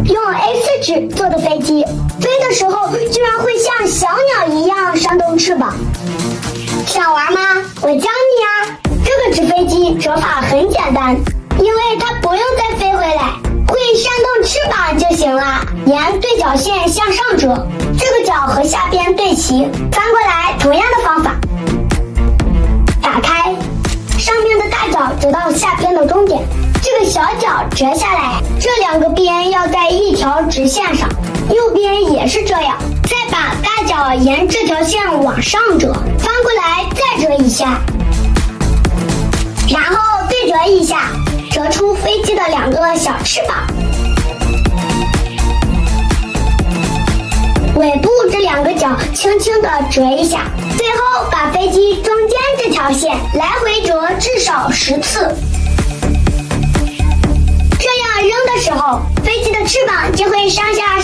用 A4 纸做的飞机，飞的时候居然会像小鸟一样扇动翅膀。想玩吗？我教你啊！这个纸飞机折法很简单，因为它不用再飞回来，会扇动翅膀就行了。沿对角线向上折，这个角和下边对齐，翻过来，同样的方法。打开，上面的大角折到下边的终点，这个小角折下来，这两个边要在一条直线上，右边也是这样。再把大角沿这条线往上折，翻过来再折一下，然后对折一下，折出飞机的两个小翅膀。尾部这两个角轻轻地折一下，最后把飞机中间这条线来回折至少10次。这样扔的时候，飞机的翅膀就会上下